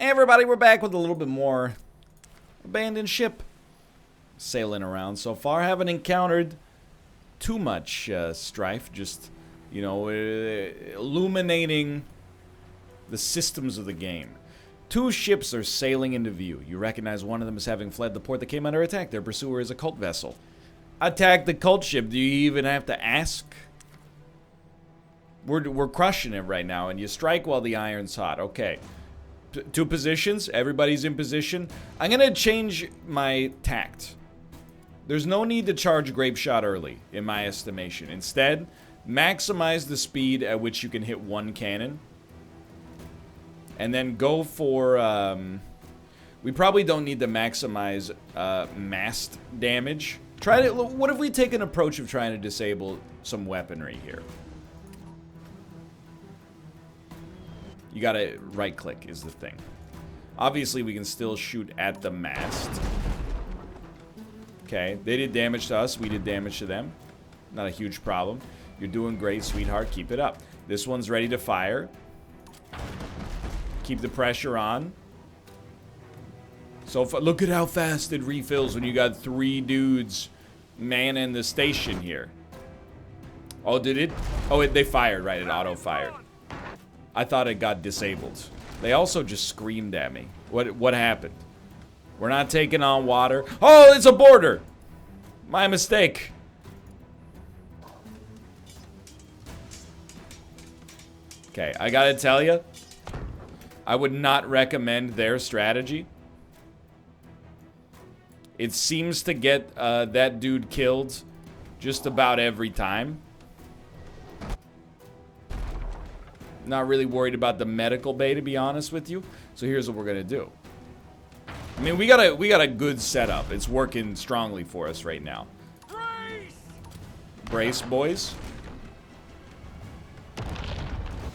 Hey everybody, we're back with a little bit more abandoned ship sailing around so far. Haven't encountered too much strife, just, you know, illuminating the systems of the game. Two ships are sailing into view. You recognize one of them as having fled the port that came under attack. Their pursuer is a cult vessel. Attack the cult ship. Do you even have to ask? We're crushing it right now, and you strike while the iron's hot. Okay. Two positions. Everybody's in position. I'm going to change my tact. There's no need to charge grape shot early, in my estimation. Instead, maximize the speed at which you can hit one cannon. And then go for... we probably don't need to maximize mast damage. What if we take an approach of trying to disable some weaponry here? You gotta right-click is the thing. Obviously, we can still shoot at the mast. Okay, they did damage to us. We did damage to them. Not a huge problem. You're doing great, sweetheart. Keep it up. This one's ready to fire. Keep the pressure on. So look at how fast it refills when you got 3 dudes manning the station here. Oh, did it? Oh, they fired, right? It auto-fired. I thought it got disabled. They also just screamed at me. What happened? We're not taking on water. Oh, it's a border! My mistake. Okay, I gotta tell you, I would not recommend their strategy. It seems to get that dude killed just about every time. Not really worried about the medical bay, to be honest with you. So here's what we're gonna do. I mean, we got a good setup. It's working strongly for us right now. Brace, boys.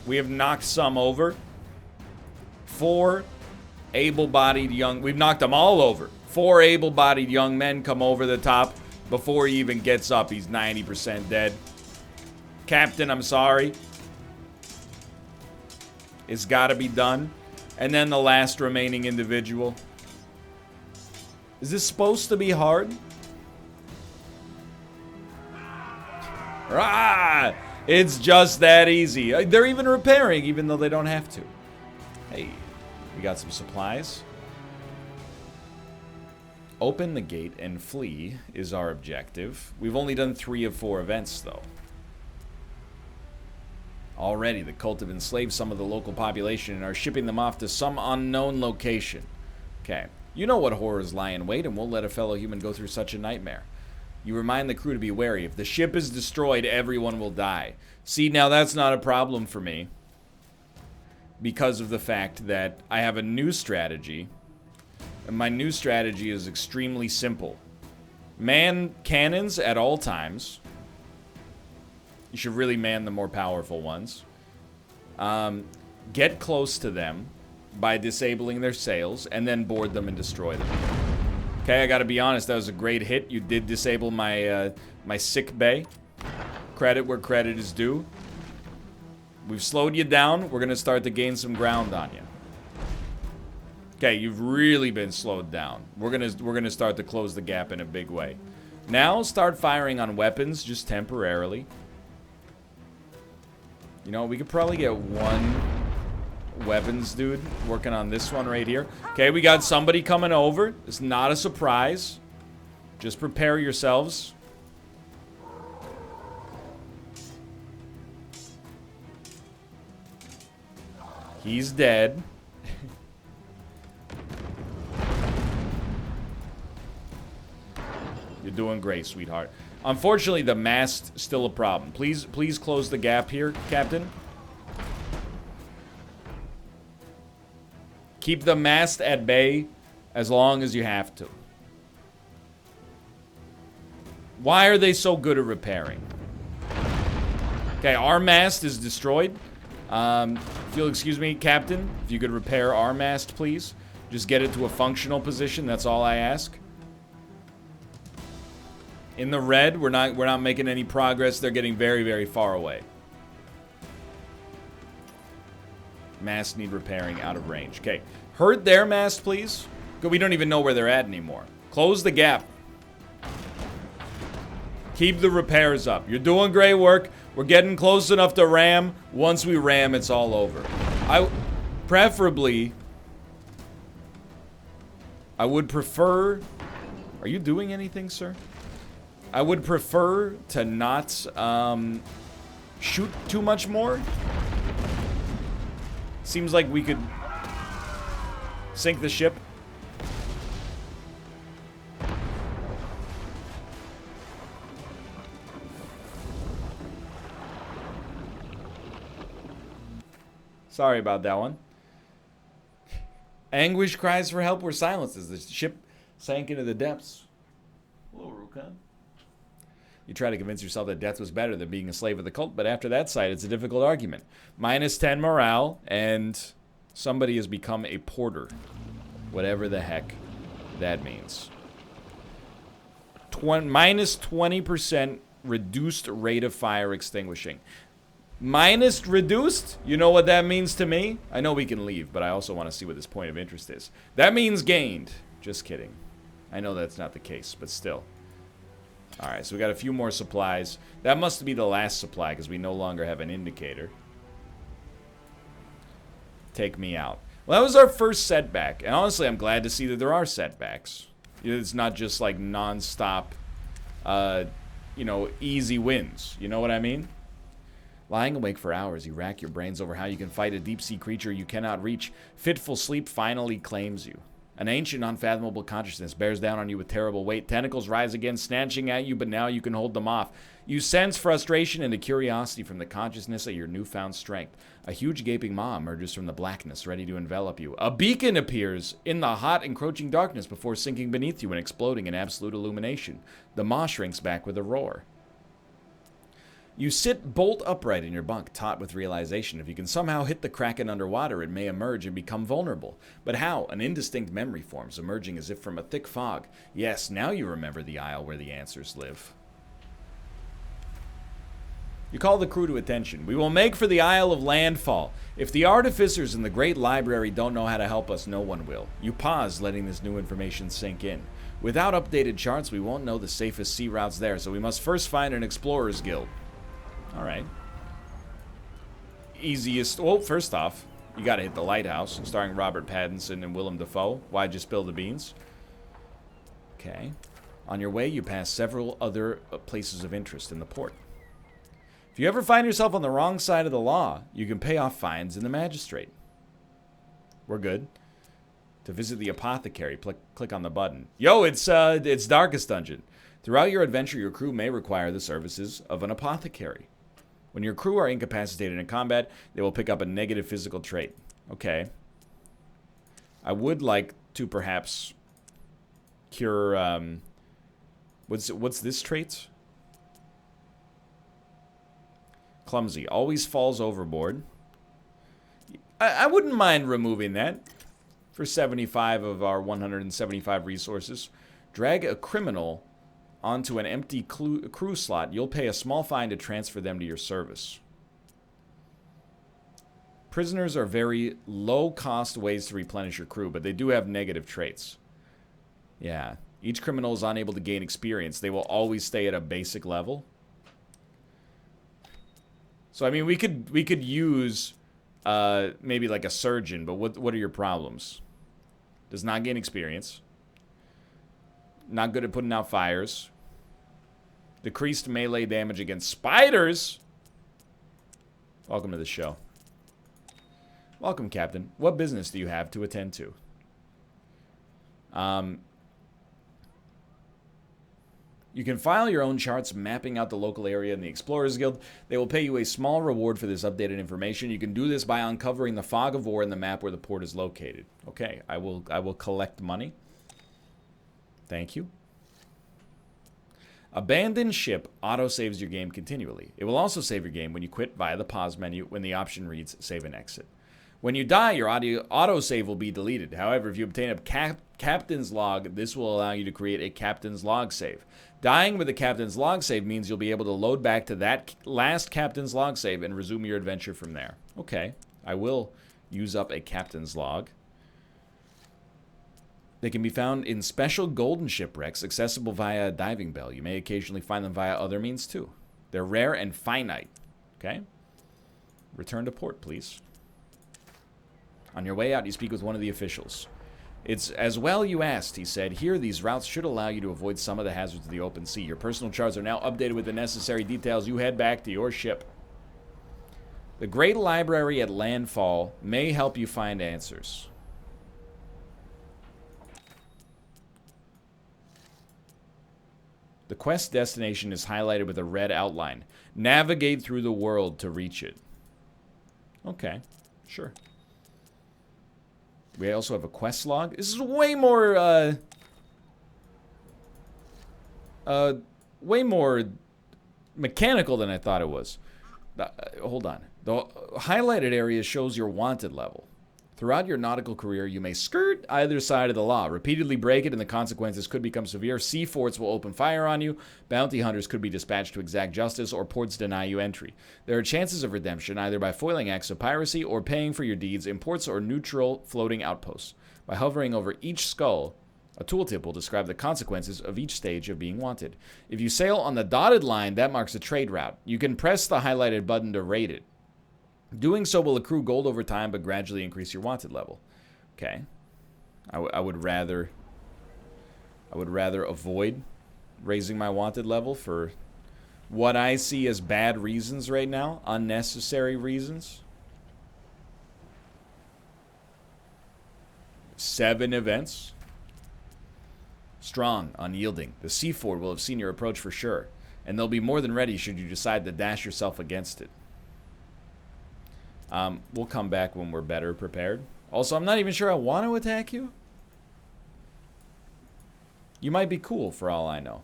We have knocked some over. 4 able-bodied young... We've knocked them all over. 4 able-bodied young men come over the top before he even gets up. He's 90% dead. Captain, I'm sorry. It's gotta be done. And then the last remaining individual. Is this supposed to be hard? Ah! It's just that easy. They're even repairing, even though they don't have to. Hey, we got some supplies. Open the gate and flee is our objective. We've only done 3 of 4 events, though. Already, the cult have enslaved some of the local population and are shipping them off to some unknown location. Okay. You know what horrors lie in wait and won't let a fellow human go through such a nightmare. You remind the crew to be wary. If the ship is destroyed, everyone will die. See, now that's not a problem for me. Because of the fact that I have a new strategy. And my new strategy is extremely simple. Man cannons at all times. You should really man the more powerful ones. Get close to them by disabling their sails, and then board them and destroy them. Okay, I gotta be honest, that was a great hit. You did disable my my sick bay. Credit where credit is due. We've slowed you down. We're gonna start to gain some ground on you. Okay, you've really been slowed down. We're gonna start to close the gap in a big way. Now start firing on weapons, just temporarily. You know, we could probably get 1 weapons dude working on this one right here. Okay, we got somebody coming over. It's not a surprise. Just prepare yourselves. He's dead. You're doing great, sweetheart. Unfortunately, the mast's still a problem. Please close the gap here, Captain. Keep the mast at bay as long as you have to. Why are they so good at repairing? Okay, our mast is destroyed. If you'll excuse me, Captain, if you could repair our mast, please. Just get it to a functional position, that's all I ask. In the red, we're not making any progress. They're getting very, very far away. Masts need repairing, out of range. Okay. Herd their mast, please. We don't even know where they're at anymore. Close the gap. Keep the repairs up. You're doing great work. We're getting close enough to ram. Once we ram, it's all over. Preferably, I would prefer... Are you doing anything, sir? I would prefer to not shoot too much more. Seems like we could sink the ship. Sorry about that one. Anguish cries for help were silenced as the ship sank into the depths. Hello, Rukan. You try to convince yourself that death was better than being a slave of the cult, but after that sight, it's a difficult argument. -10 morale, and somebody has become a porter. Whatever the heck that means. -20% reduced rate of fire extinguishing. Minus reduced? You know what that means to me? I know we can leave, but I also want to see what this point of interest is. That means gained. Just kidding. I know that's not the case, but still. Alright, so we got a few more supplies. That must be the last supply, because we no longer have an indicator. Take me out. Well, that was our first setback. And honestly, I'm glad to see that there are setbacks. It's not just like non-stop, you know, easy wins. You know what I mean? Lying awake for hours, you rack your brains over how you can fight a deep-sea creature you cannot reach. Fitful sleep finally claims you. An ancient, unfathomable consciousness bears down on you with terrible weight. Tentacles rise again, snatching at you, but now you can hold them off. You sense frustration and a curiosity from the consciousness of your newfound strength. A huge gaping maw emerges from the blackness, ready to envelop you. A beacon appears in the hot, encroaching darkness before sinking beneath you and exploding in absolute illumination. The maw shrinks back with a roar. You sit bolt upright in your bunk, taut with realization. If you can somehow hit the kraken underwater, it may emerge and become vulnerable. But how? An indistinct memory forms, emerging as if from a thick fog. Yes, now you remember the isle where the answers live. You call the crew to attention. We will make for the Isle of Landfall. If the artificers in the Great Library don't know how to help us, no one will. You pause, letting this new information sink in. Without updated charts, we won't know the safest sea routes there, so we must first find an explorer's guild. Alright. Easiest... Well, first off, you gotta hit the lighthouse, starring Robert Pattinson and Willem Dafoe. Why'd you spill the beans? Okay. On your way, you pass several other places of interest in the port. If you ever find yourself on the wrong side of the law, you can pay off fines in the magistrate. We're good. To visit the apothecary, click on the button. Yo, it's Darkest Dungeon. Throughout your adventure, your crew may require the services of an apothecary. When your crew are incapacitated in combat, they will pick up a negative physical trait. Okay. I would like to perhaps cure, what's this trait? Clumsy. Always falls overboard. I wouldn't mind removing that for 75 of our 175 resources. Drag a criminal onto an empty crew slot. You'll pay a small fine to transfer them to your service. Prisoners are very low-cost ways to replenish your crew, but they do have negative traits. Yeah. Each criminal is unable to gain experience. They will always stay at a basic level. So, I mean, we could use maybe like a surgeon, but what are your problems? Does not gain experience. Not good at putting out fires. Decreased melee damage against spiders. Welcome to the show. Welcome, Captain. What business do you have to attend to? You can file your own charts mapping out the local area in the Explorers Guild. They will pay you a small reward for this updated information. You can do this by uncovering the fog of war in the map where the port is located. Okay, I will collect money. Thank you. Abandon ship auto-saves your game continually. It will also save your game when you quit via the pause menu when the option reads save and exit. When you die, your auto-save will be deleted. However, if you obtain a captain's log, this will allow you to create a captain's log save. Dying with a captain's log save means you'll be able to load back to that last captain's log save and resume your adventure from there. Okay, I will Use up a captain's log. They can be found in special golden shipwrecks accessible via a diving bell. You may occasionally find them via other means too. They're rare and finite. Okay? Return to port, please. On your way out, you speak with one of the officials. It's as well you asked, he said. Here, these routes should allow you to avoid some of the hazards of the open sea. Your personal charts are now updated with the necessary details. You head back to your ship. The Great Library at landfall may help you find answers. The quest destination is highlighted with a red outline. Navigate through the world to reach it. Okay, sure. We also have a quest log. This is way more, way more mechanical than I thought it was. Hold on. The highlighted area shows your wanted level. Throughout your nautical career, you may skirt either side of the law. Repeatedly break it, and the consequences could become severe. Sea forts will open fire on you. Bounty hunters could be dispatched to exact justice, or ports deny you entry. There are chances of redemption, either by foiling acts of piracy or paying for your deeds in ports or neutral floating outposts. By hovering over each skull, a tooltip will describe the consequences of each stage of being wanted. If you sail on the dotted line, that marks a trade route. You can press the highlighted button to rate it. Doing so will accrue gold over time, but gradually increase your wanted level. Okay. I would rather avoid raising my wanted level for what I see as bad reasons right now. Unnecessary reasons. 7 events. Strong, unyielding. The sea fort will have seen your approach for sure, and they'll be more than ready should you decide to dash yourself against it. We'll come back when we're better prepared. Also, I'm not even sure I want to attack you. You might be cool for all I know.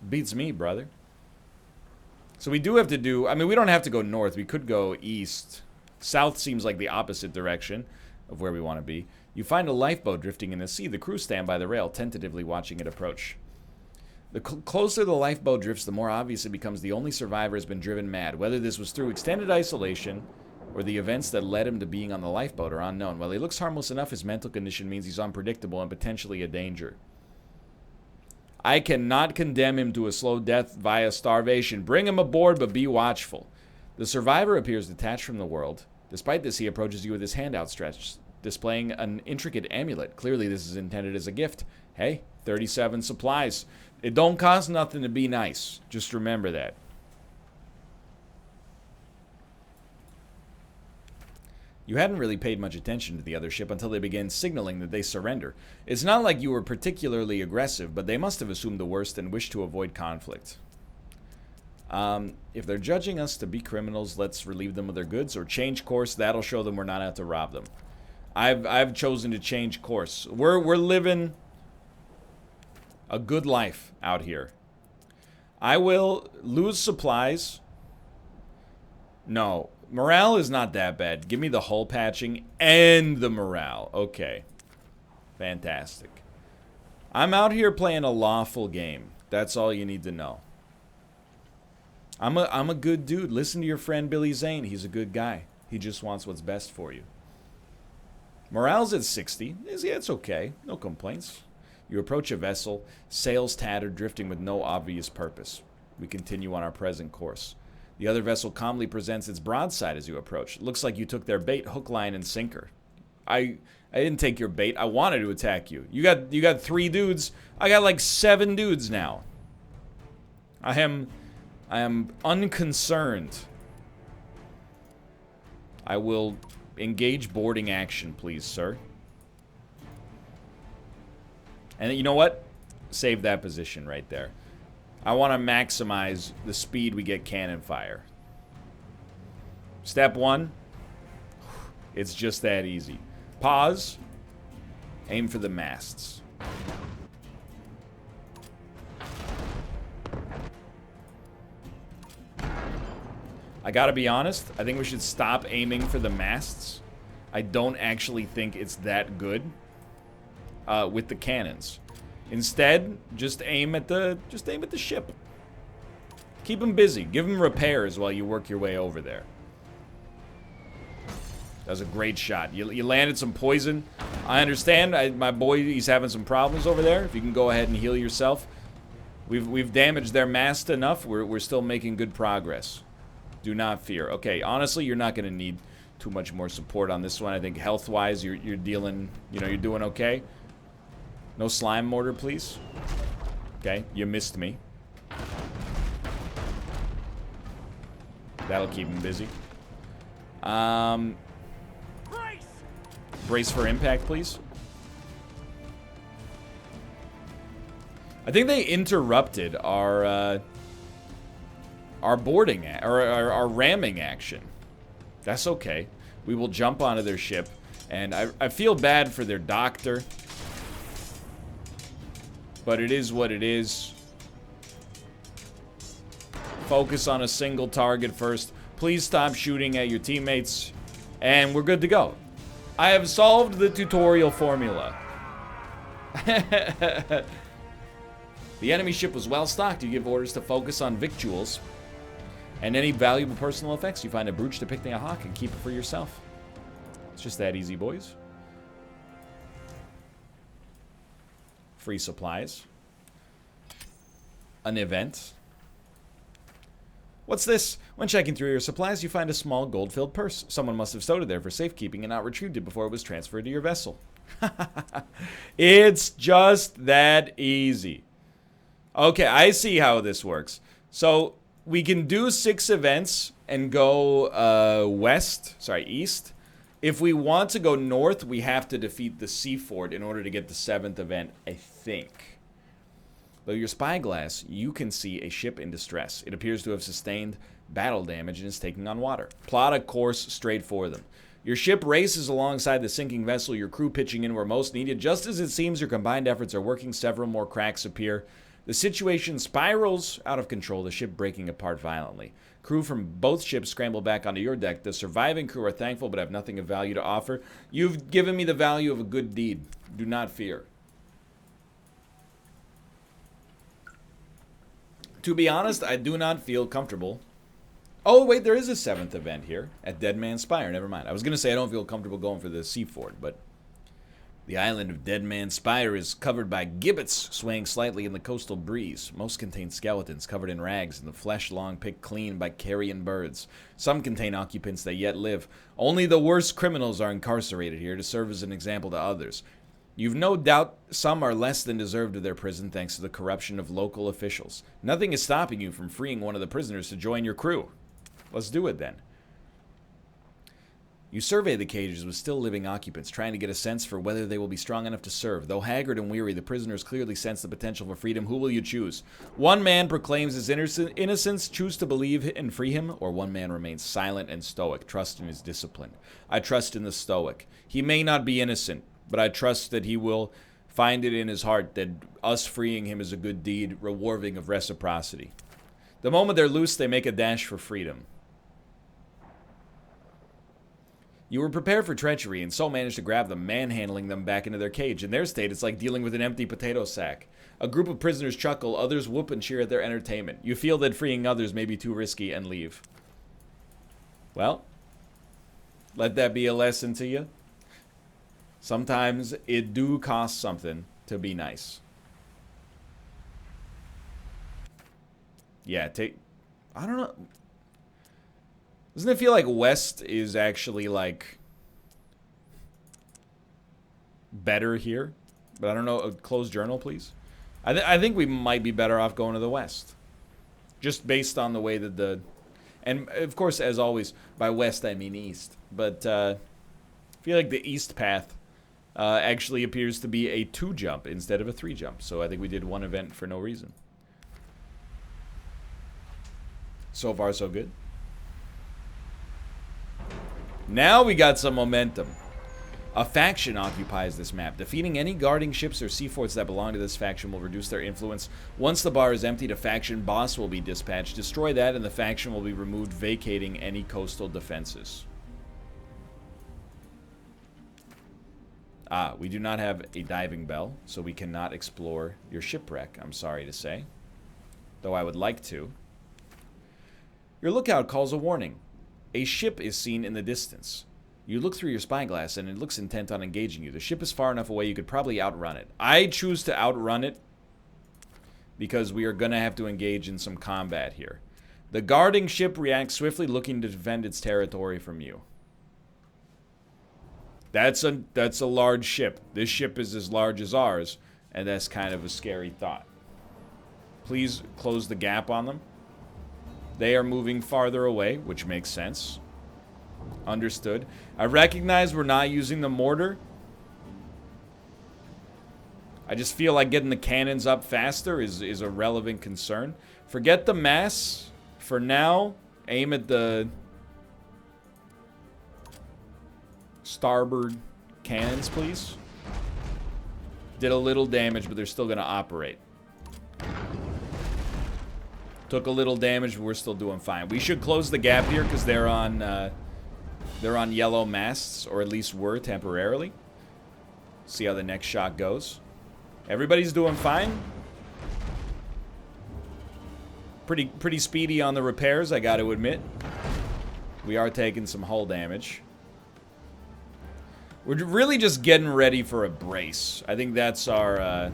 Beats me, brother. So we do have to do... I mean, we don't have to go north. We could go east. South seems like the opposite direction of where we want to be. You find a lifeboat drifting in the sea. The crew stand by the rail, tentatively watching it approach. The closer the lifeboat drifts, the more obvious it becomes the only survivor has been driven mad. Whether this was through extended isolation or the events that led him to being on the lifeboat are unknown. While he looks harmless enough, his mental condition means he's unpredictable and potentially a danger. I cannot condemn him to a slow death via starvation. Bring him aboard, but be watchful. The survivor appears detached from the world. Despite this, he approaches you with his hand outstretched, displaying an intricate amulet. Clearly, this is intended as a gift. Hey, 37 supplies. It don't cost nothing to be nice. Just remember that. You hadn't really paid much attention to the other ship until they began signaling that they surrender. It's not like you were particularly aggressive, but they must have assumed the worst and wished to avoid conflict. If they're judging us to be criminals, let's relieve them of their goods or change course. That'll show them we're not out to rob them. I've chosen to change course. We're living a good life out here. I will lose supplies. No, morale is not that bad. Give me the hull patching and the morale. Okay. Fantastic. I'm out here playing a lawful game. That's all you need to know. I'm a good dude. Listen to your friend Billy Zane. He's a good guy. He just wants what's best for you. Morale's at 60. Yeah, it's okay. No complaints. You approach a vessel, sails tattered, drifting with no obvious purpose. We continue on our present course. The other vessel calmly presents its broadside as you approach. It looks like you took their bait, hook, line, and sinker. I didn't take your bait. I wanted to attack you. You got 3 dudes. I got like 7 dudes now. I am unconcerned. I will engage boarding action, please, sir. And you know what? Save that position right there. I want to maximize the speed we get cannon fire. Step 1. It's just that easy. Pause. Aim for the masts. I gotta be honest, I think we should stop aiming for the masts. I don't actually think it's that good with the cannons. Instead, just aim at the ship. Keep them busy. Give them repairs while you work your way over there. That was a great shot. You landed some poison. I understand. My boy, he's having some problems over there. If you can go ahead and heal yourself. We've damaged their mast enough. We're still making good progress. Do not fear. Okay, honestly, you're not going to need too much more support on this one. I think health-wise, you're dealing, you're doing okay. No slime mortar, please. Okay, you missed me. That'll keep him busy. Brace for impact, please. I think they interrupted our boarding, or our ramming action. That's okay. We will jump onto their ship, and I feel bad for their doctor, but it is what it is. Focus on a single target first. Please stop shooting at your teammates, and we're good to go. I have solved the tutorial formula. The enemy ship was well stocked. You give orders to focus on victuals and any valuable personal effects. You find a brooch depicting a hawk and keep it for yourself. It's just that easy, boys. Free supplies. An event. What's this? When checking through your supplies, you find a small gold-filled purse. Someone must have stowed it there for safekeeping and not retrieved it before it was transferred to your vessel. It's just that easy. Okay, I see how this works. So we can do 6 events and go east. If we want to go north, we have to defeat the sea fort in order to get the 7th event, I think. Though your spyglass, you can see a ship in distress. It appears to have sustained battle damage and is taking on water. Plot a course straight for them. Your ship races alongside the sinking vessel, your crew pitching in where most needed. Just as it seems your combined efforts are working, several more cracks appear. The situation spirals out of control, the ship breaking apart violently. Crew from both ships scramble back onto your deck. The surviving crew are thankful but have nothing of value to offer. You've given me the value of a good deed. Do not fear. To be honest, I do not feel comfortable. Oh, wait, there is a 7th event here at Dead Man's Spire. Never mind. I was going to say I don't feel comfortable going for the sea fort, but the island of Dead Man's Spire is covered by gibbets swaying slightly in the coastal breeze. Most contain skeletons covered in rags and the flesh long picked clean by carrion birds. Some contain occupants that yet live. Only the worst criminals are incarcerated here to serve as an example to others. You've no doubt some are less than deserved of their prison thanks to the corruption of local officials. Nothing is stopping you from freeing one of the prisoners to join your crew. Let's do it then. You survey the cages with still living occupants, trying to get a sense for whether they will be strong enough to serve. Though haggard and weary, the prisoners clearly sense the potential for freedom. Who will you choose? One man proclaims his innocence, choose to believe and free him, or one man remains silent and stoic, trust in his discipline. I trust in the stoic. He may not be innocent, but I trust that he will find it in his heart that us freeing him is a good deed, rewarding of reciprocity. The moment they're loose, they make a dash for freedom. You were prepared for treachery and so managed to grab them, manhandling them back into their cage. In their state, it's like dealing with an empty potato sack. A group of prisoners chuckle, others whoop and cheer at their entertainment. You feel that freeing others may be too risky and leave. Well, let that be a lesson to you. Sometimes it do cost something to be nice. Yeah, I don't know. Doesn't it feel like West is actually, like, better here? But I don't know. Close journal, please. I think we might be better off going to the West. Just based on the way that and, of course, as always, by West I mean East. But I feel like the East path actually appears to be a 2-jump instead of a 3-jump. So I think we did one event for no reason. So far, so good. Now we got some momentum. A faction occupies this map. Defeating any guarding ships or sea forts that belong to this faction will reduce their influence. Once the bar is emptied, a faction boss will be dispatched. Destroy that and the faction will be removed, vacating any coastal defenses. We do not have a diving bell, so we cannot explore your shipwreck, I'm sorry to say. Though I would like to. Your lookout calls a warning. A ship is seen in the distance. You look through your spyglass and it looks intent on engaging you. The ship is far enough away you could probably outrun it. I choose to outrun it because we are going to have to engage in some combat here. The guarding ship reacts swiftly, looking to defend its territory from you. That's a large ship. This ship is as large as ours, and that's kind of a scary thought. Please close the gap on them. They are moving farther away, which makes sense. Understood. I recognize we're not using the mortar. I just feel like getting the cannons up faster is a relevant concern. Forget the mass. For now, aim at the starboard cannons, please. Did a little damage, but they're still going to operate. Took a little damage, but we're still doing fine. We should close the gap here because they're on yellow masts, or at least were temporarily. See how the next shot goes. Everybody's doing fine. Pretty speedy on the repairs, I got to admit. We are taking some hull damage. We're really just getting ready for a brace. I think that's our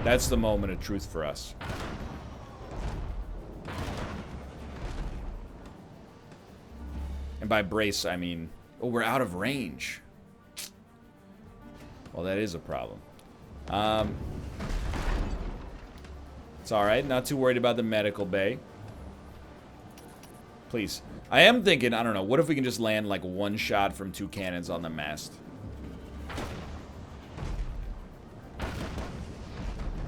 that's the moment of truth for us. And by brace, I mean, oh, we're out of range. Well, that is a problem. It's alright, not too worried about the medical bay. Please. I am thinking, I don't know, what if we can just land like one shot from 2 cannons on the mast?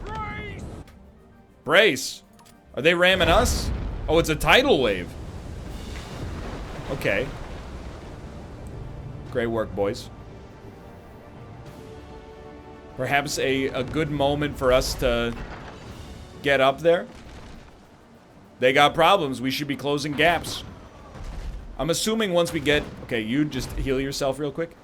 Brace! Brace? Are they ramming us? Oh, it's a tidal wave. Okay. Great work, boys. Perhaps a good moment for us to get up there. They got problems. We should be closing gaps. I'm assuming once we get... Okay, you just heal yourself real quick.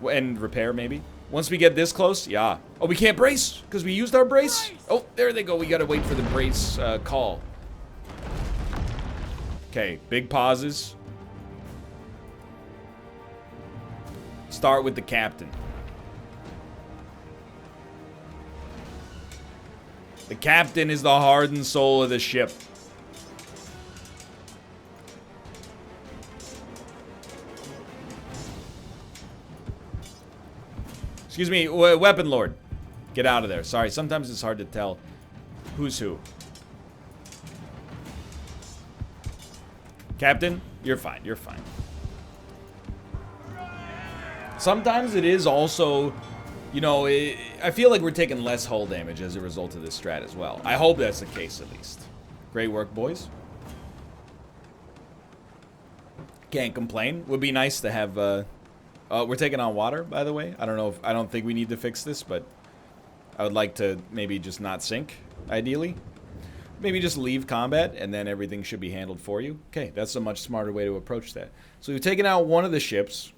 And repair, maybe. Once we get this close, yeah. Oh, we can't brace because we used our brace. Oh, there they go. We got to wait for the brace call. Okay, big pauses. Start with the captain. The captain is the heart and soul of the ship. Excuse me, weapon lord. Get out of there. Sorry, sometimes it's hard to tell who's who. Captain, you're fine. You're fine. Sometimes it is also, you know, I feel like we're taking less hull damage as a result of this strat as well. I hope that's the case at least. Great work, boys. Can't complain. Would be nice to have, we're taking on water, by the way. I don't think we need to fix this, but I would like to maybe just not sink, ideally. Maybe just leave combat, and then everything should be handled for you. Okay, that's a much smarter way to approach that. So we've taken out one of the ships.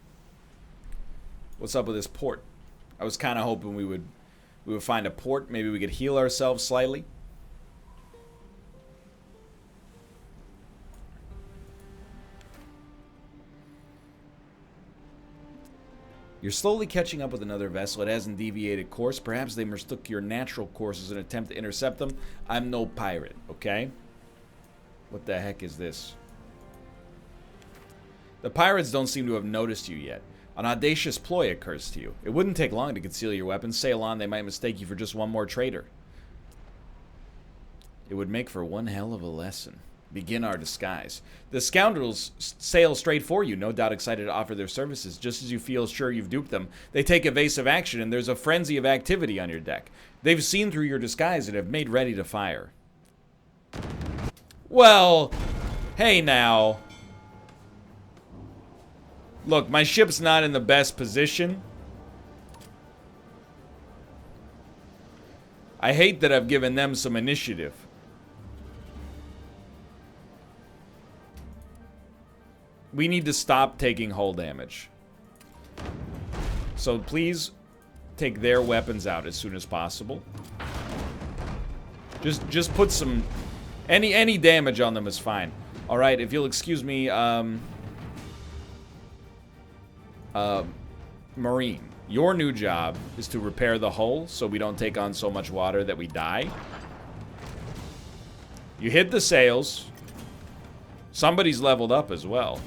What's up with this port? I was kind of hoping we would find a port. Maybe we could heal ourselves slightly. You're slowly catching up with another vessel. It hasn't deviated course. Perhaps they mistook your natural course as an attempt to intercept them. I'm no pirate, okay? What the heck is this? The pirates don't seem to have noticed you yet. An audacious ploy occurs to you. It wouldn't take long to conceal your weapons. Sail on, they might mistake you for just one more trader. It would make for one hell of a lesson. Begin our disguise. The scoundrels sail straight for you, no doubt excited to offer their services. Just as you feel sure you've duped them, they take evasive action, and there's a frenzy of activity on your deck. They've seen through your disguise and have made ready to fire. Well, hey now. Look, my ship's not in the best position. I hate that I've given them some initiative. We need to stop taking hull damage. So please take their weapons out as soon as possible. Just put some... Any damage on them is fine. Alright, if you'll excuse me, Marine, your new job is to repair the hull so we don't take on so much water that we die. You hit the sails. Somebody's leveled up as well.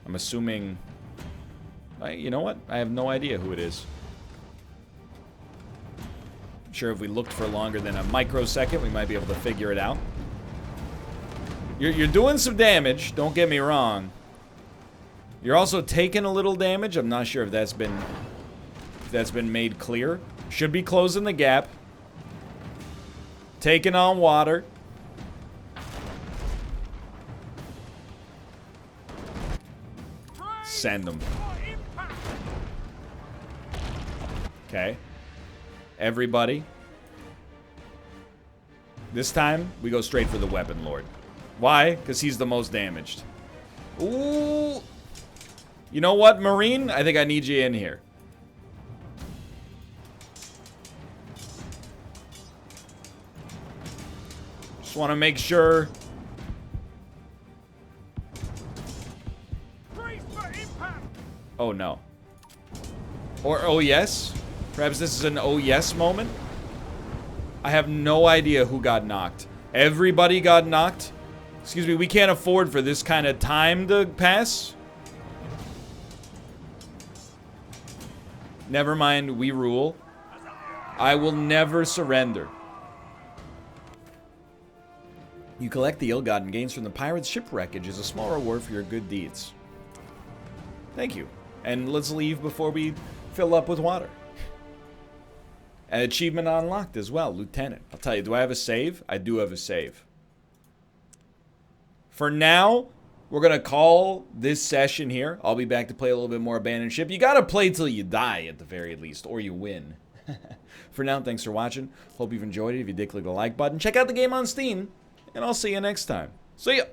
I'm assuming... you know what? I have no idea who it is. I'm sure if we looked for longer than a microsecond, we might be able to figure it out. You're doing some damage, don't get me wrong. You're also taking a little damage. I'm not sure if that's been made clear. Should be closing the gap. Taking on water. Send them. Okay. Everybody. This time, we go straight for the Weapon Lord. Why? Because he's the most damaged. Ooh. You know what, Marine? I think I need you in here. Just want to make sure. Oh, no. Or, oh, yes? Perhaps this is an oh, yes moment? I have no idea who got knocked. Everybody got knocked? Excuse me, we can't afford for this kind of time to pass. Never mind, we rule. I will never surrender. You collect the ill-gotten gains from the pirate's shipwreckage as a small reward for your good deeds. Thank you. And let's leave before we fill up with water. An achievement unlocked as well, Lieutenant. I'll tell you, do I have a save? I do have a save. For now, we're going to call this session here. I'll be back to play a little bit more Abandoned Ship. You got to play till you die at the very least, or you win. For now, thanks for watching. Hope you've enjoyed it. If you did, click the like button. Check out the game on Steam, and I'll see you next time. See ya!